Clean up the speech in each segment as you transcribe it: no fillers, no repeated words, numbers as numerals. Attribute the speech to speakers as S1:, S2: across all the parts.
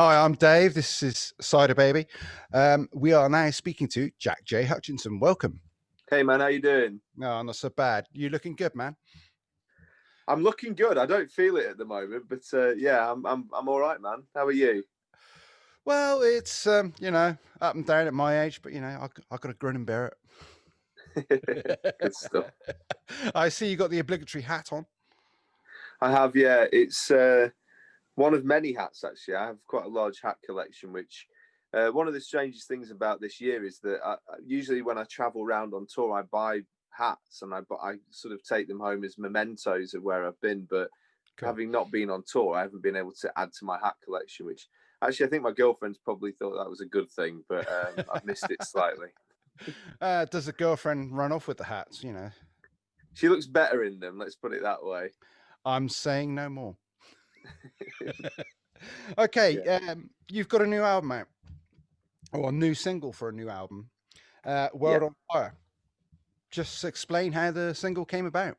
S1: Hi, I'm Dave. This is Cyderbaby. We are now speaking to Jack J Hutchinson. Welcome.
S2: Hey man, how you doing?
S1: No, not so bad. You looking good, man?
S2: I'm looking good. I don't feel it at the moment, but yeah, I'm all right, man. How are you?
S1: Well, it's up and down at my age, but I got to grin and bear
S2: Good stuff.
S1: it. I see you got the obligatory hat on.
S2: I have, yeah. It's one of many hats actually. I have quite a large hat collection. Which one of the strangest things about this year is that usually when I travel around on tour, I buy hats and I sort of take them home as mementos of where I've been. But
S1: Cool.
S2: having not been on tour, I haven't been able to add to my hat collection. Which actually, I think my girlfriend's probably thought that was a good thing, but I've missed it slightly.
S1: Does the girlfriend run off with the hats?
S2: She looks better in them. Let's put it that way.
S1: I'm saying no more. Okay,
S2: Yeah.
S1: you've got a new album out, or a new single for a new album,
S2: Yeah.
S1: World on Fire. Just explain how the single came about.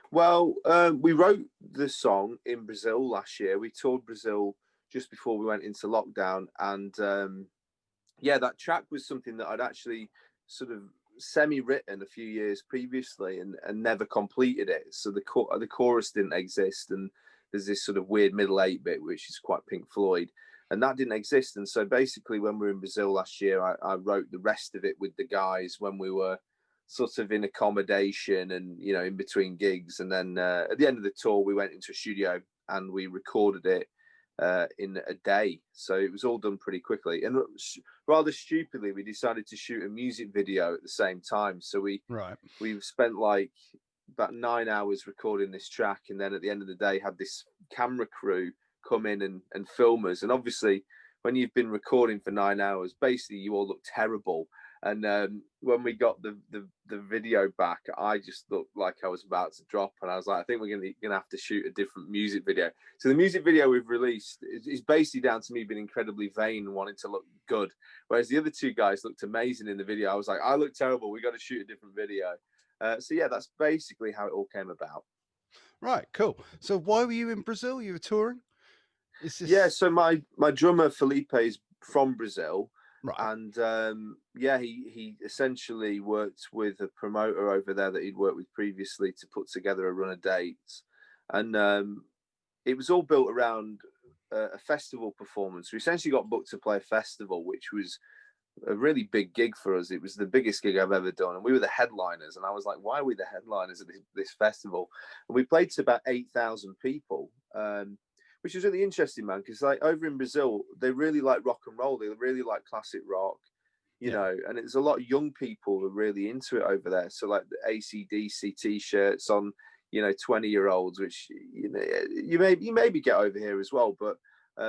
S2: Well, we wrote the song in Brazil last year. We toured Brazil just before we went into lockdown, and yeah, that track was something that I'd actually sort of semi-written a few years previously and never completed it. So the chorus didn't exist, and there's this sort of weird middle eight bit which is quite Pink Floyd, and that didn't exist. And so basically, when we were in Brazil last year, I wrote the rest of it with the guys when we were sort of in accommodation and in between gigs. And then at the end of the tour, we went into a studio and we recorded it in a day. So it was all done pretty quickly. And rather stupidly, we decided to shoot a music video at the same time. So we've spent like about 9 hours recording this track, and then at the end of the day had this camera crew come in and film us. And obviously, when you've been recording for 9 hours, basically you all look terrible. And when we got the video back, I just looked like I was about to drop, and I was like, I think we're gonna have to shoot a different music video. So the music video we've released is basically down to me being incredibly vain and wanting to look good, whereas the other two guys looked amazing in the video. I was like, I look terrible. We got to shoot a different video. So yeah, that's basically how it all came about.
S1: Right, cool. So why were you in Brazil? You were touring?
S2: Yeah, so my drummer Felipe is from Brazil.
S1: Right.
S2: And yeah, he essentially worked with a promoter over there that he'd worked with previously to put together a run of dates. And it was all built around a festival performance. We essentially got booked to play a festival, which was a really big gig for us. It was the biggest gig I've ever done, and we were the headliners. And I was like, why are we the headliners at this festival? And we played to about 8,000 people. Which is really interesting, man, because like over in Brazil, they really like rock and roll. They really like classic rock,
S1: Yeah.
S2: and it's a lot of young people who are really into it over there. So like the AC/DC t-shirts on, 20-year-olds, which you maybe get over here as well, but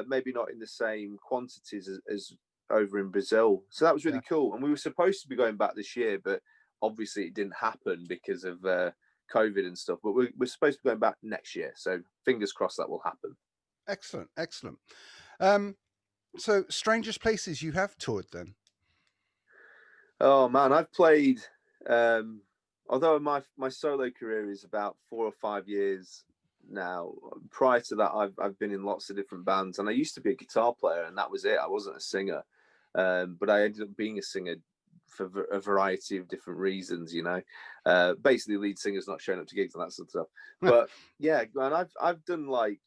S2: maybe not in the same quantities as over in Brazil. So that was
S1: Yeah.
S2: really cool. And we were supposed to be going back this year, but obviously it didn't happen because of COVID and stuff. But we're supposed to be going back next year, so fingers crossed that will happen.
S1: Excellent. Excellent. So strangest places you have toured then?
S2: Oh man, I've played. Although my solo career is about 4 or 5 years now. Prior to that, I've been in lots of different bands, and I used to be a guitar player, and that was it. I wasn't a singer, but I ended up being a singer for a variety of different reasons. Basically, lead singers not showing up to gigs and that sort of stuff. But yeah, man, I've done like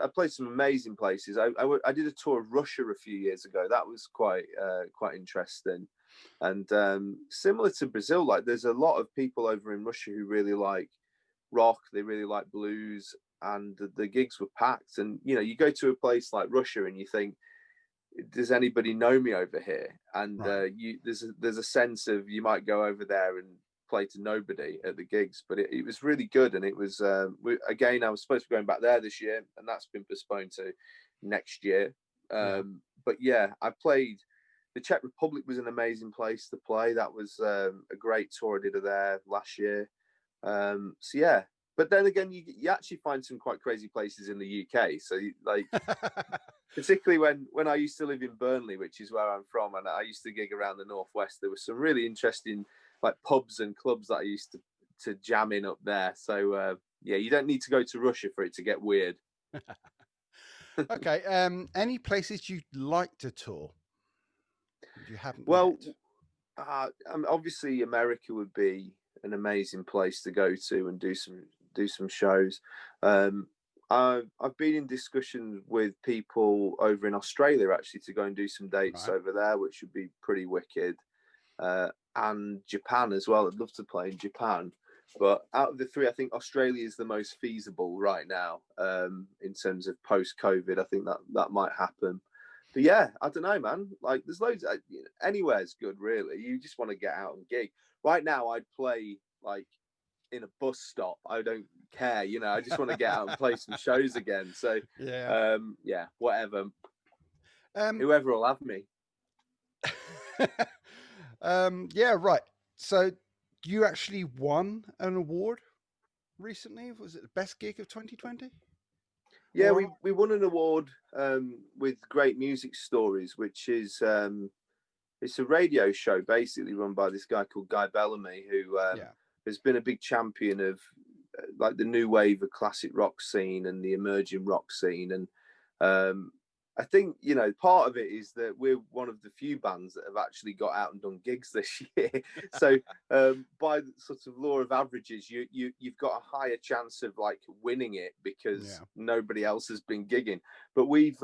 S2: I played some amazing places. I did a tour of Russia a few years ago. That was quite interesting, and similar to Brazil, like there's a lot of people over in Russia who really like rock. They really like blues, and the gigs were packed. And you go to a place like Russia and you think, does anybody know me over here? And
S1: Right.
S2: there's a sense of you might go over there and play to nobody at the gigs, but it was really good. And it was again, I was supposed to be going back there this year, and that's been postponed to next year.
S1: Yeah.
S2: But yeah, I played. The Czech Republic was an amazing place to play. That was a great tour I did there last year. So yeah, but then again, you actually find some quite crazy places in the UK. So like, particularly when I used to live in Burnley, which is where I'm from, and I used to gig around the northwest. There was some really interesting like pubs and clubs that I used to jam in up there. So yeah, you don't need to go to Russia for it to get weird.
S1: Okay. Any places you'd like to tour you haven't
S2: Well,
S1: yet?
S2: obviously America would be an amazing place to go to and do some shows. Um, I've been in discussions with people over in Australia actually to go and do some dates
S1: Right.
S2: over there, which would be pretty wicked. And Japan as well. I'd love to play in Japan. But out of the three, I think Australia is the most feasible right now in terms of post-COVID. I think that might happen. But yeah, I don't know, man. Like, there's loads. Anywhere's good, really. You just want to get out and gig. Right now, I'd play like in a bus stop. I don't care, you know. I just want to get out and play some shows again. So,
S1: Yeah.
S2: yeah, whatever.
S1: Um,
S2: Whoever will have me.
S1: yeah, right. So you actually won an award recently. Was it the best gig of 2020?
S2: Yeah, we won an award with Great Music Stories, which is it's a radio show basically run by this guy called Guy Bellamy, who
S1: Yeah.
S2: has been a big champion of like the new wave of classic rock scene and the emerging rock scene. And I think, you know, part of it is that we're one of the few bands that have actually got out and done gigs this year. So by the sort of law of averages, you've got a higher chance of like winning it because nobody else has been gigging. But we've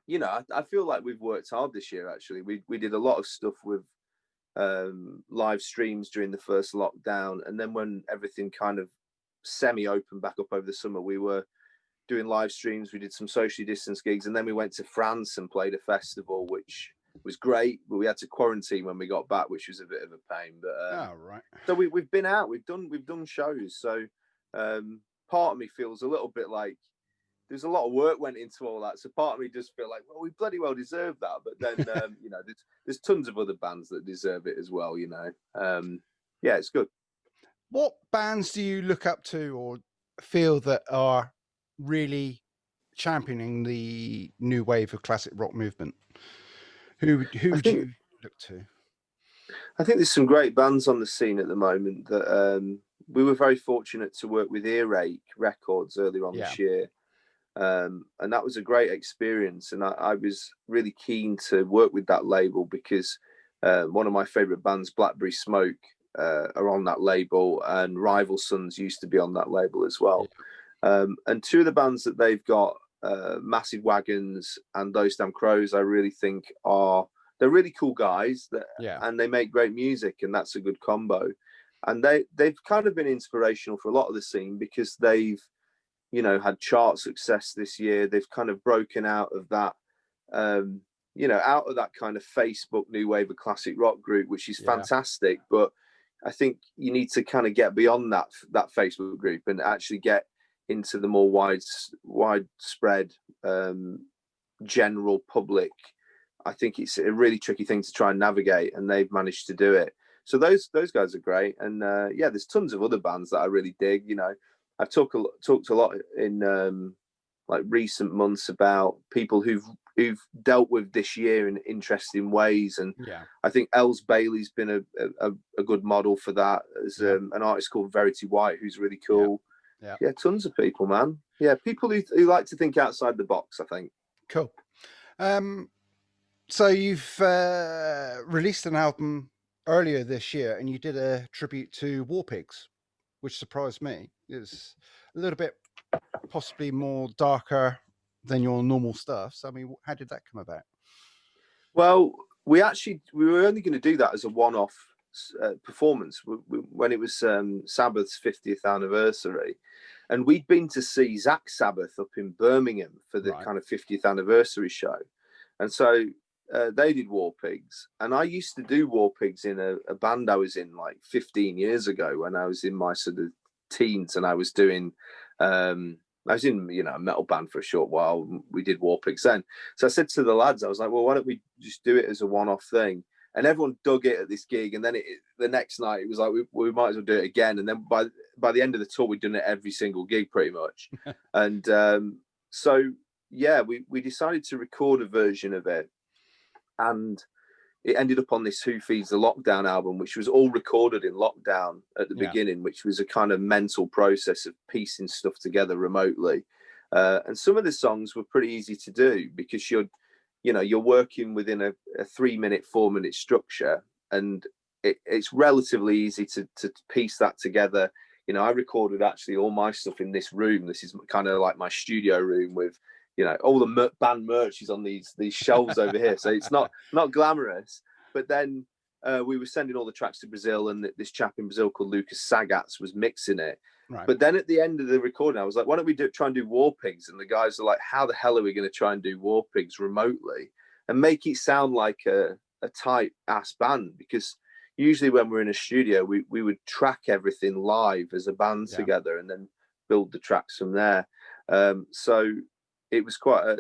S2: you know, I feel like we've worked hard this year. Actually, we did a lot of stuff with live streams during the first lockdown, and then when everything kind of semi-opened back up over the summer, we were doing live streams. We did some socially distanced gigs, and then we went to France and played a festival, which was great. But we had to quarantine when we got back, which was a bit of a pain. But
S1: right.
S2: So we've been out, we've done shows. So part of me feels a little bit like there's a lot of work went into all that. So part of me does feel like, well, we bloody well deserve that. But then you know, there's tons of other bands that deserve it as well. You know, yeah, it's good.
S1: What bands do you look up to or feel that are really championing the new wave of classic rock movement? Who do you look to?
S2: I think there's some great bands on the scene at the moment that we were very fortunate to work with Earache Records earlier on this year. And that was a great experience. And I was really keen to work with that label because one of my favorite bands, Blackberry Smoke, are on that label, and Rival Sons used to be on that label as well. And two of the bands that they've got, Massive Wagons and Those Damn Crows, I really think they're really cool guys and they make great music, and that's a good combo. And they've kind of been inspirational for a lot of the scene because they've, you know, had chart success this year. They've kind of broken out of that, you know, out of that kind of Facebook new wave of classic rock group, which is fantastic. But I think you need to kind of get beyond that Facebook group and actually get into the more widespread general public. I think it's a really tricky thing to try and navigate, and they've managed to do it. So those guys are great. And yeah, there's tons of other bands that I really dig. You know, I've talked a lot in like recent months about people who've dealt with this year in interesting ways, and I think Els Bailey's been a good model for that. There's an artist called Verity White who's really cool. Yeah, tons of people, man. Yeah, people who like to think outside the box, I think.
S1: Cool. So you've released an album earlier this year, and you did a tribute to War Pigs, which surprised me. It's a little bit possibly more darker than your normal stuff. So, I mean, how did that come about?
S2: Well, we were only going to do that as a one-off performance when it was Sabbath's 50th anniversary. And we'd been to see Zach Sabbath up in Birmingham for the kind of 50th anniversary show. And so they did War Pigs. And I used to do War Pigs in a band I was in like 15 years ago when I was in my sort of teens, and I was doing I was in, you know, a metal band for a short while. We did War Pigs then. So I said to the lads, I was like, well, why don't we just do it as a one-off thing? And everyone dug it at this gig. And then the next night, it was like, we might as well do it again. And then by the end of the tour, we'd done it every single gig pretty much. And so, yeah, we decided to record a version of it. And it ended up on this Who Feeds the Lockdown album, which was all recorded in lockdown at the beginning, which was a kind of mental process of piecing stuff together remotely. And some of the songs were pretty easy to do because you're working within a 3-minute, 4-minute structure, and it's relatively easy to piece that together. I recorded actually all my stuff in this room. This is kind of like my studio room with, all the band merch is on these shelves over here. So it's not glamorous. But then we were sending all the tracks to Brazil, and this chap in Brazil called Lucas Sagats was mixing it.
S1: Right.
S2: But then at the end of the recording, I was like, why don't we try and do War Pigs? And the guys are like, how the hell are we going to try and do War Pigs remotely and make it sound like a tight ass band? Because usually when we're in a studio, we would track everything live as a band together and then build the tracks from there. So it was quite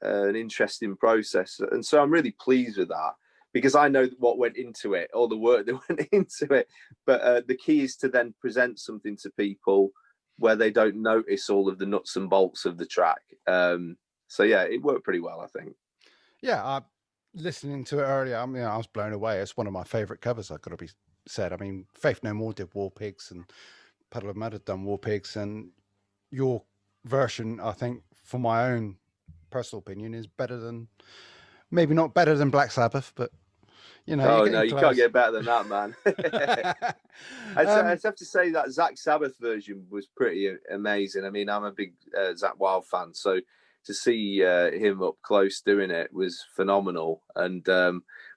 S2: an interesting process. And so I'm really pleased with that, because I know what went into it, all the work that went into it. But the key is to then present something to people where they don't notice all of the nuts and bolts of the track. So yeah, it worked pretty well, I think.
S1: Yeah, listening to it earlier, I was blown away. It's one of my favourite covers, I've got to be said. I mean, Faith No More did War Pigs, and Puddle of Mud had done War Pigs, and your version, I think, for my own personal opinion, is better than, maybe not better than Black Sabbath, but
S2: Oh no, you can't get better than that, man. I'd have to say that Zach Sabbath version was pretty amazing. I mean, I'm a big Zach Wild fan, so to see him up close doing it was phenomenal. And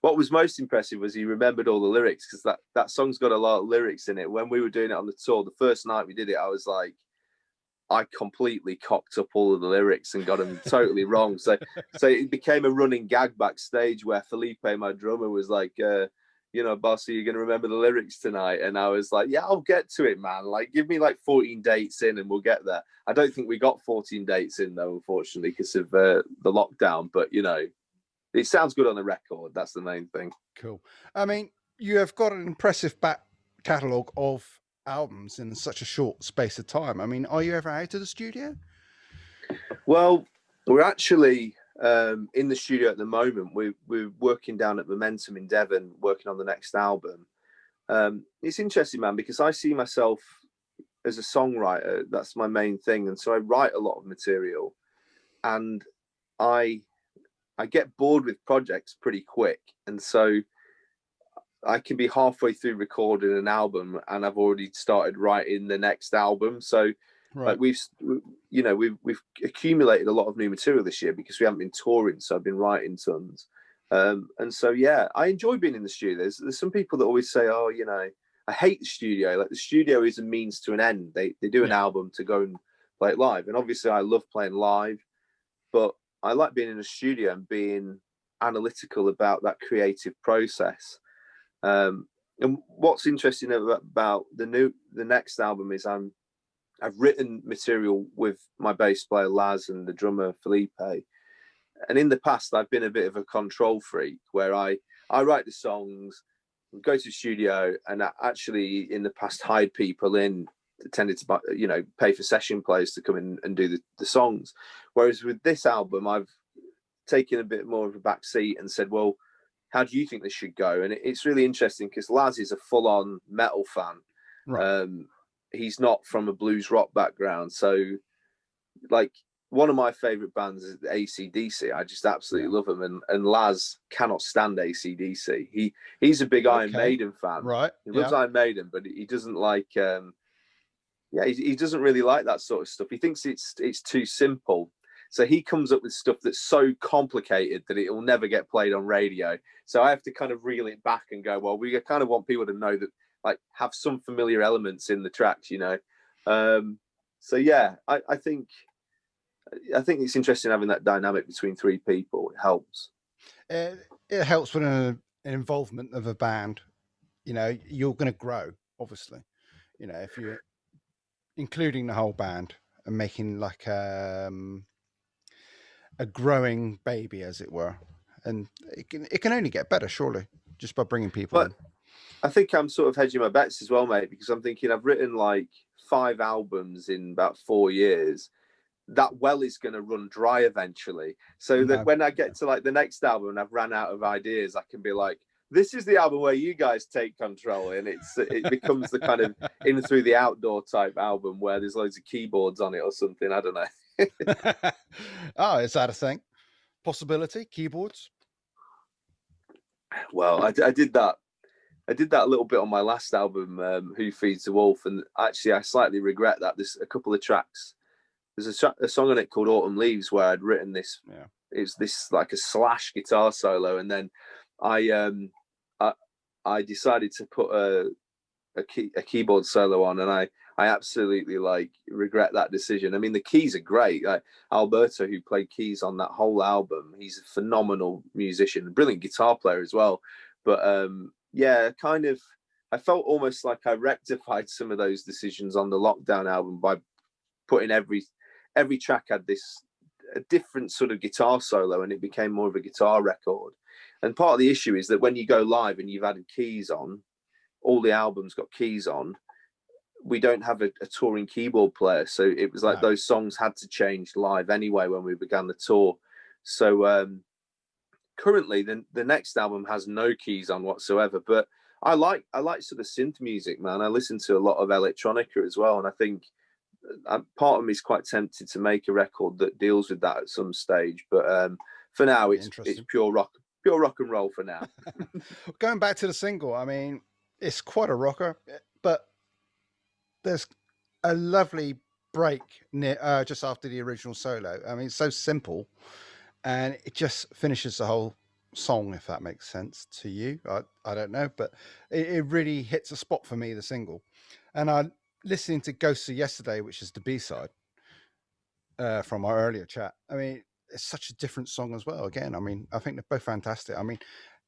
S2: what was most impressive was he remembered all the lyrics, because that song's got a lot of lyrics in it. When we were doing it on the tour, the first night we did it, I was like, I completely cocked up all of the lyrics and got them totally wrong. So it became a running gag backstage where Felipe, my drummer, was like, boss, are you going to remember the lyrics tonight? And I was like, yeah, I'll get to it, man. Like, give me like 14 dates in and we'll get there. I don't think we got 14 dates in, though, unfortunately, because of the lockdown. But, it sounds good on the record. That's the main thing.
S1: Cool. I mean, you have got an impressive back catalogue of albums in such a short space of time. I mean, are you ever out of the studio?
S2: Well, we're actually in the studio at the moment. We're working down at Momentum in Devon, working on the next album. It's interesting, man, because I see myself as a songwriter. That's my main thing, and so I write a lot of material, and I get bored with projects pretty quick, and so I can be halfway through recording an album and I've already started writing the next album. So like we've accumulated a lot of new material this year because we haven't been touring. So I've been writing tons. And so, yeah, I enjoy being in the studio. There's some people that always say, oh, I hate the studio. Like, the studio is a means to an end. They do an album to go and play it live. And obviously I love playing live, but I like being in a studio and being analytical about that creative process. And what's interesting about the next album is I've written material with my bass player Laz and the drummer Felipe. And in the past, I've been a bit of a control freak where I write the songs, go to the studio, and actually in the past hide people in, tended to pay for session players to come in and do the songs. Whereas with this album, I've taken a bit more of a back seat and said, well, how do you think this should go? And it's really interesting because Laz is a full-on metal fan. Right. He's not from a blues rock background. So, like, one of my favorite bands is AC/DC. I just absolutely love them. And Laz cannot stand AC/DC. He's a big Iron Maiden fan.
S1: Right.
S2: He loves Iron Maiden, but he doesn't like, he doesn't really like that sort of stuff. He thinks it's too simple. So he comes up with stuff that's so complicated that it will never get played on radio. So I have to kind of reel it back and go, well, we kind of want people to know that, like, have some familiar elements in the tracks, So yeah, I think it's interesting having that dynamic between three people. It helps.
S1: It helps with an involvement of a band. You're going to grow, obviously. If you're including the whole band and making like a growing baby, as it were, and it can only get better, surely, just by bringing people in.
S2: I think I'm sort of hedging my bets as well, mate, because I'm thinking I've written like 5 albums in about 4 years. That well is going to run dry eventually. So that when I get to like the next album and I've ran out of ideas, I can be like, this is the album where you guys take control, and it becomes the kind of In Through the Outdoor type album where there's loads of keyboards on it or something. I don't know.
S1: Oh, is that a thing? Possibility? Keyboards?
S2: Well, I did that. I did that a little bit on my last album, Who Feeds the Wolf, and actually I slightly regret that. There's a couple of tracks. There's a song on it called Autumn Leaves where I'd written this.
S1: Yeah.
S2: It's this like a slash guitar solo, and then I um I, I decided to put a keyboard solo on, and I absolutely like regret that decision. I mean, the keys are great. Like Alberto, who played keys on that whole album, he's a phenomenal musician, a brilliant guitar player as well. But yeah, kind of, I felt almost like I rectified some of those decisions on the Lockdown album by putting every track had this a different sort of guitar solo, and it became more of a guitar record. And part of the issue is that when you go live and you've added keys on, all the albums got keys on. We don't have a touring keyboard player, so it was like
S1: No.
S2: those songs had to change live anyway when we began the tour. So currently, the next album has no keys on whatsoever. But I like sort of synth music, man. I listen to a lot of electronica as well, and I think part of me is quite tempted to make a record that deals with that at some stage. But for now, it's
S1: Interesting.
S2: pure rock and roll for now.
S1: Going back to the single, I mean, it's quite a rocker, but there's a lovely break near just after the original solo. I mean, it's so simple, and it just finishes the whole song, if that makes sense to you. I don't know, but it really hits a spot for me, the single. And I listening to Ghosts of Yesterday, which is the B-side from our earlier chat. I mean, it's such a different song as well. Again, I mean, I think they're both fantastic. I mean,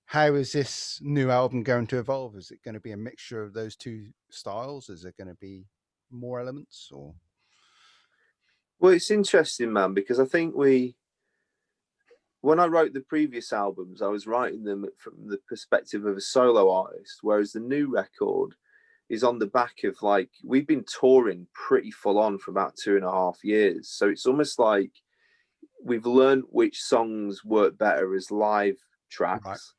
S1: how is this new album going to evolve? Is it going to be a mixture of those two styles? Is it going to be more elements or?
S2: Well, it's interesting, man, because I think when I wrote the previous albums, I was writing them from the perspective of a solo artist, whereas the new record is on the back of like we've been touring pretty full on for about 2.5 years. So it's almost like we've learned which songs work better as live
S1: Right.
S2: tracks,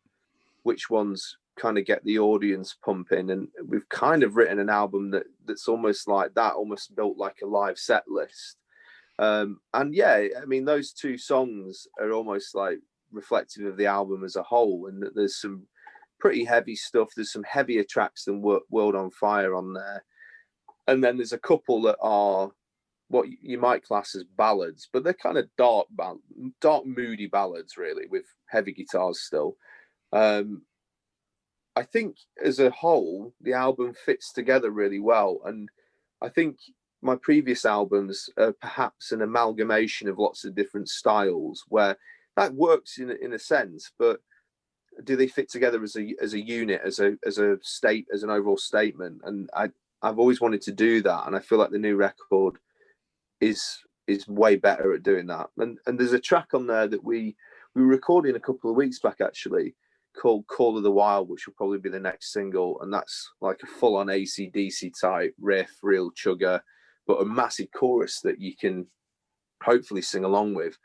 S2: which ones kind of get the audience pumping, and we've kind of written an album that's almost like that, almost built like a live set list. And yeah, I mean, those two songs are almost like reflective of the album as a whole. And there's some pretty heavy stuff. There's some heavier tracks than World on Fire on there. And then there's a couple that are what you might class as ballads, but they're kind of dark, moody ballads, really, with heavy guitars still. I think as a whole, the album fits together really well. And I think my previous albums are perhaps an amalgamation of lots of different styles where that works in a sense, but do they fit together as a unit, as a state, as an overall statement? And I've always wanted to do that, and I feel like the new record is way better at doing that. And there's a track on there that we were recording a couple of weeks back actually, called Call of the Wild, which will probably be the next single. And that's like a full on AC/DC type riff, real chugger, but a massive chorus that you can hopefully sing along with.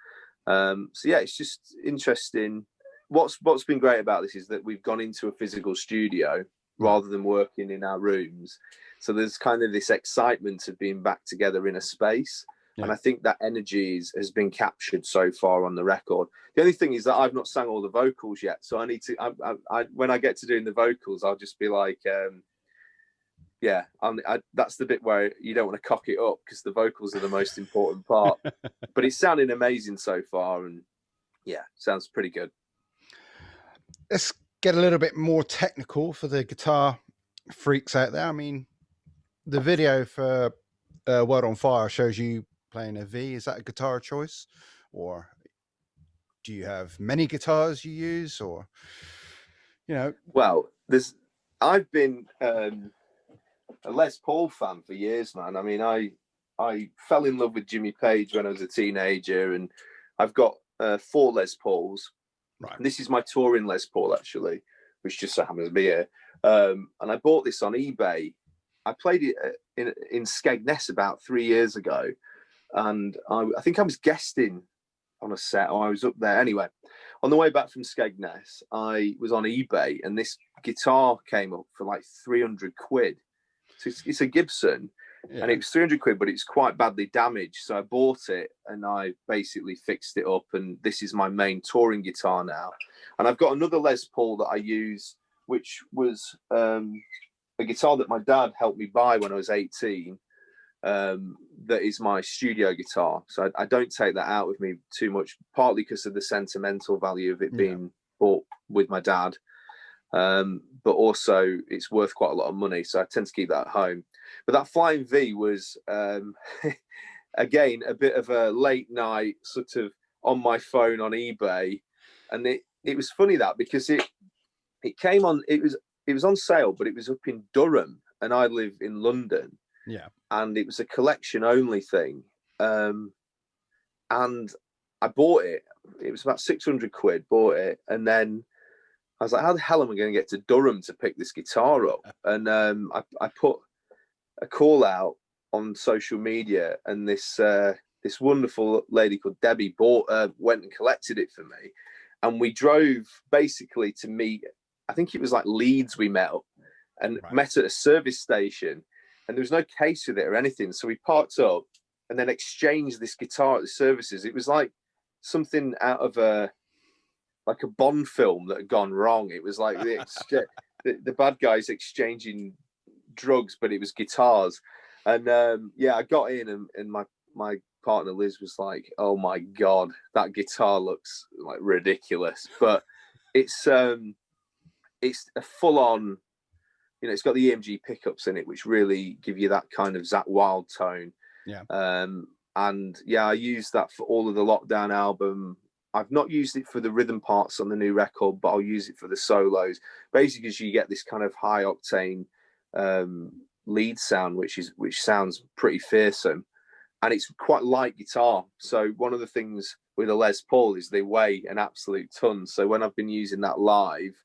S2: So yeah, it's just interesting. What's been great about this is that we've gone into a physical studio rather than working in our rooms. So there's kind of this excitement of being back together in a space.
S1: Yeah.
S2: And I think that energy has been captured so far on the record. The only thing is that I've not sang all the vocals yet. So I need to, when I get to doing the vocals, I'll just be like, yeah, that's the bit where you don't want to cock it up because the vocals are the most important part. But it's sounding amazing so far. And yeah, sounds pretty good.
S1: Let's get a little bit more technical for the guitar freaks out there. I mean, the video for World on Fire shows you playing a V. Is that a guitar choice, or do you have many guitars you use, or
S2: Well, I've been a Les Paul fan for years, man. I mean, I fell in love with Jimmy Page when I was a teenager, and I've got 4 Les Pauls.
S1: Right.
S2: And this is my touring Les Paul, actually, which just so happens to be here. And I bought this on eBay. I played it in Skegness about 3 years ago, and I think I was guesting on a set, or I was up there. Anyway, on the way back from Skegness, I was on eBay, and this guitar came up for like 300 quid. So it's a Gibson,
S1: Yeah.
S2: And it was 300 quid, but it's quite badly damaged. So I bought it and I basically fixed it up. And this is my main touring guitar now. And I've got another Les Paul that I use, which was a guitar that my dad helped me buy when I was 18. That is my studio guitar. So I don't take that out with me too much, partly because of the sentimental value of it being bought with my dad. But also it's worth quite a lot of money. So I tend to keep that at home. But that Flying V was, again, a bit of a late night sort of on my phone on eBay. And it was funny that because it came on, it was on sale, but it was up in Durham and I live in London.
S1: Yeah.
S2: And it was a collection only thing. And I bought it. It was about 600 quid, bought it. And then I was like, how the hell am I going to get to Durham to pick this guitar up? And I put a call out on social media, and this wonderful lady called Debbie went and collected it for me. And we drove basically to meet, I think it was like Leeds we met up, and met at a service station. And there was no case with it or anything. So we parked up and then exchanged this guitar at the services. It was like something out of a Bond film that had gone wrong. It was like the bad guys exchanging drugs, but it was guitars. And I got in and my partner Liz was like, oh my God, that guitar looks like ridiculous. But it's a full on, it's got the EMG pickups in it, which really give you that kind of Zakk Wylde tone.
S1: Yeah.
S2: I used that for all of the Lockdown album. I've not used it for the rhythm parts on the new record, but I'll use it for the solos. Basically, because you get this kind of high octane lead sound, which sounds pretty fearsome, and it's quite light guitar. So one of the things with a Les Paul is they weigh an absolute ton. So when I've been using that live,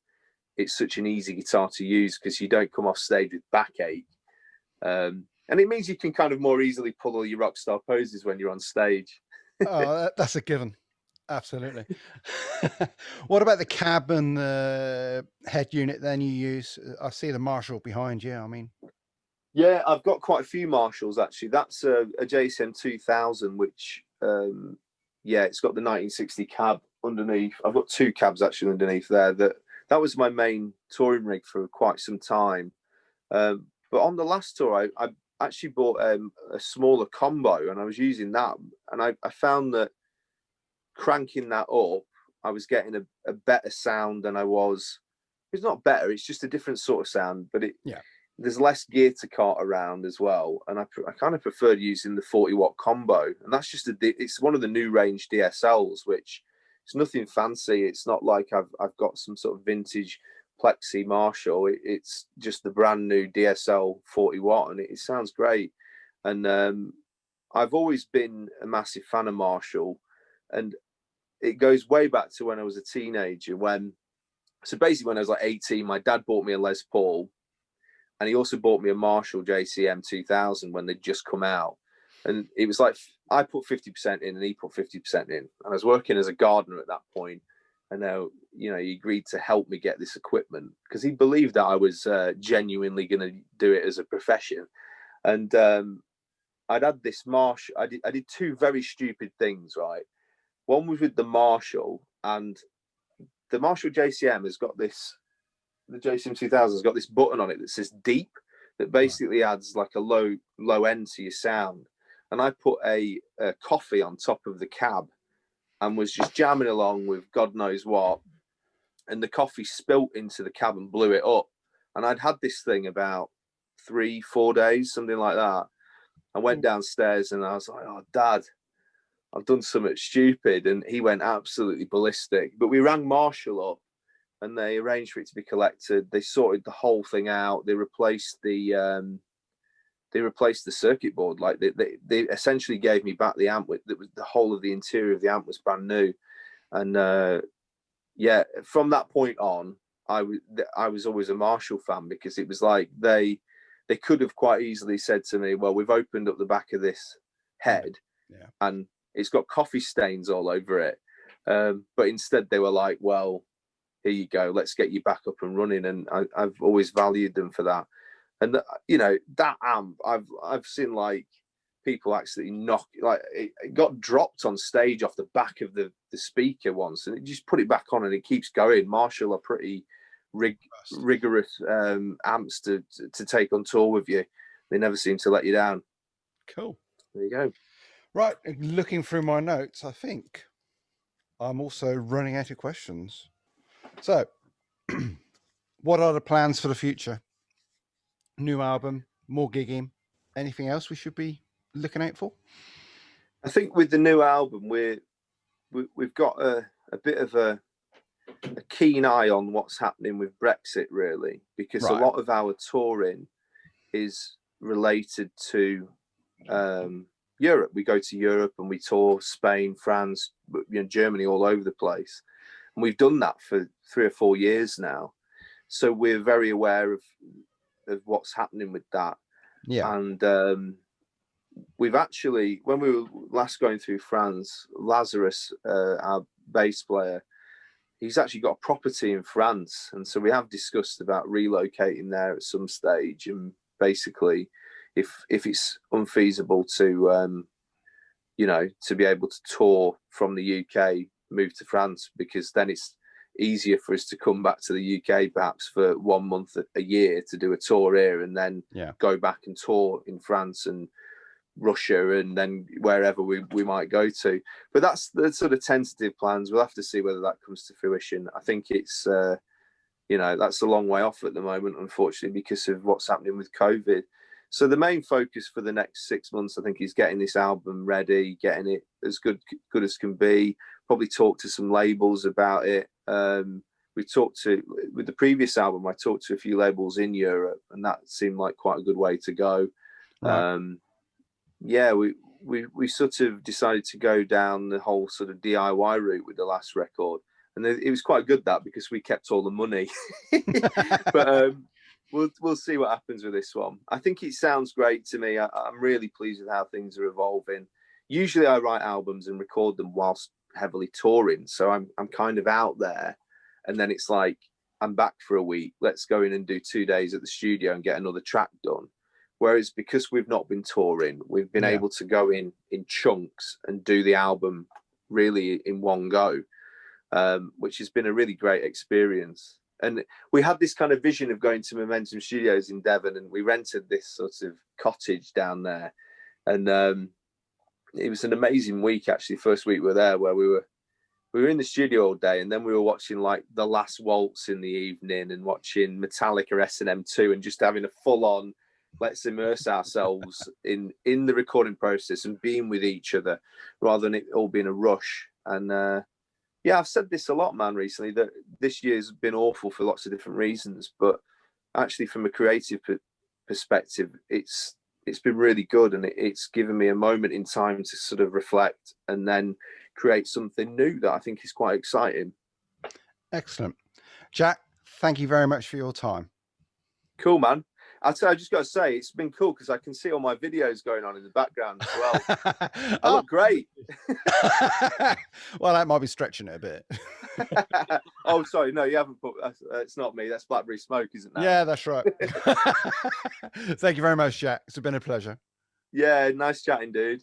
S2: it's such an easy guitar to use because you don't come off stage with backache. And it means you can kind of more easily pull all your rock star poses when you're on stage.
S1: Oh, that's a given. Absolutely. What about the cab and the head unit then you use? I see the Marshall behind you. I mean,
S2: yeah, I've got quite a few Marshalls actually. That's a JSM 2000, which it's got the 1960 cab underneath. I've got two cabs actually underneath there. That was my main touring rig for quite some time. But on the last tour, I actually bought a smaller combo, and I was using that, and I found that cranking that up, I was getting a better sound than I was. It's not better; it's just a different sort of sound. But there's less gear to cart around as well, and I kind of preferred using the 40-watt combo, and that's just it's one of the new range DSLs, which it's nothing fancy. It's not like I've got some sort of vintage Plexi Marshall. It's just the brand new DSL 40-watt, and it sounds great. And I've always been a massive fan of Marshall, and it goes way back to when I was a teenager. So basically when I was like 18, my dad bought me a Les Paul, and he also bought me a Marshall JCM 2000 when they'd just come out. And it was like I put 50% in and he put 50% in. And I was working as a gardener at that point. And now, he agreed to help me get this equipment because he believed that I was genuinely going to do it as a profession. And I'd had this Marshall. I did two very stupid things, right? One was with the Marshall, and the Marshall JCM has got this, the JCM 2000 has got this button on it that says deep, that basically adds like a low end to your sound. And I put a coffee on top of the cab and was just jamming along with God knows what. And the coffee spilt into the cab and blew it up. And I'd had this thing about 3-4 days, something like that. I went downstairs and I was like, oh, Dad, I've done something stupid. And he went absolutely ballistic. But we rang Marshall up and they arranged for it to be collected. They sorted the whole thing out. They replaced the circuit board. Like they essentially gave me back the amp. That was the whole of the interior of the amp was brand new. And from that point on, I was always a Marshall fan because it was like they could have quite easily said to me, well, we've opened up the back of this head and it's got coffee stains all over it. But instead they were like, well, here you go, let's get you back up and running. And I've always valued them for that. And you know, that amp, I've seen like people actually knock, like it got dropped on stage off the back of the speaker once, and it just put it back on and it keeps going. Marshall are pretty rigorous amps to take on tour with you. They never seem to let you down.
S1: Cool.
S2: There you go.
S1: Right, looking through my notes, I think I'm also running out of questions. So, what are the plans for the future? New album, more gigging, anything else we should be looking out for?
S2: I think with the new album, we've got a bit of a keen eye on what's happening with Brexit, really, because a lot of our touring is related to Europe. We go to Europe and we tour Spain, France, Germany, all over the place. And we've done that for 3 or 4 years now. So we're very aware of what's happening with that.
S1: Yeah.
S2: And we've actually, when we were last going through France, Lazarus, our bass player, he's actually got a property in France. And so we have discussed about relocating there at some stage. And basically, if it's unfeasible to, to be able to tour from the UK, move to France, because then it's easier for us to come back to the UK perhaps for 1 month a year to do a tour here, and then go back and tour in France and Russia and then wherever we might go to. But that's the sort of tentative plans. We'll have to see whether that comes to fruition. I think it's that's a long way off at the moment, unfortunately, because of what's happening with COVID. So the main focus for the next 6 months, I think, is getting this album ready, getting it as good as can be. Probably talk to some labels about it. With the previous album, I talked to a few labels in Europe, and that seemed like quite a good way to go. Right. We sort of decided to go down the whole sort of DIY route with the last record, and it was quite good that, because we kept all the money. But we'll see what happens with this one. I think it sounds great to me. I'm really pleased with how things are evolving. Usually I write albums and record them whilst heavily touring, so I'm kind of out there, and then it's like, I'm back for a week, let's go in and do 2 days at the studio and get another track done. Whereas because we've not been touring, we've been able to go in chunks and do the album really in one go, which has been a really great experience. And we had this kind of vision of going to Momentum Studios in Devon, and we rented this sort of cottage down there. And it was an amazing week, actually. First week we were there, where we were in the studio all day, and then we were watching like The Last Waltz in the evening and watching Metallica S&M2 and just having a full-on, let's immerse ourselves in the recording process and being with each other rather than it all being a rush. And I've said this a lot, man, recently, that this year's been awful for lots of different reasons, but actually from a creative perspective, it's been really good, and it's given me a moment in time to sort of reflect and then create something new that I think is quite exciting.
S1: Excellent. Jack, thank you very much for your time.
S2: Cool, man. I just got to say, it's been cool because I can see all my videos going on in the background as well. I look great.
S1: Well, that might be stretching it a bit.
S2: Oh, sorry. No, you haven't put, it's not me. That's Blackberry Smoke, isn't it?
S1: Yeah, that's right. Thank you very much, Jack. It's been a pleasure.
S2: Yeah, nice chatting, dude.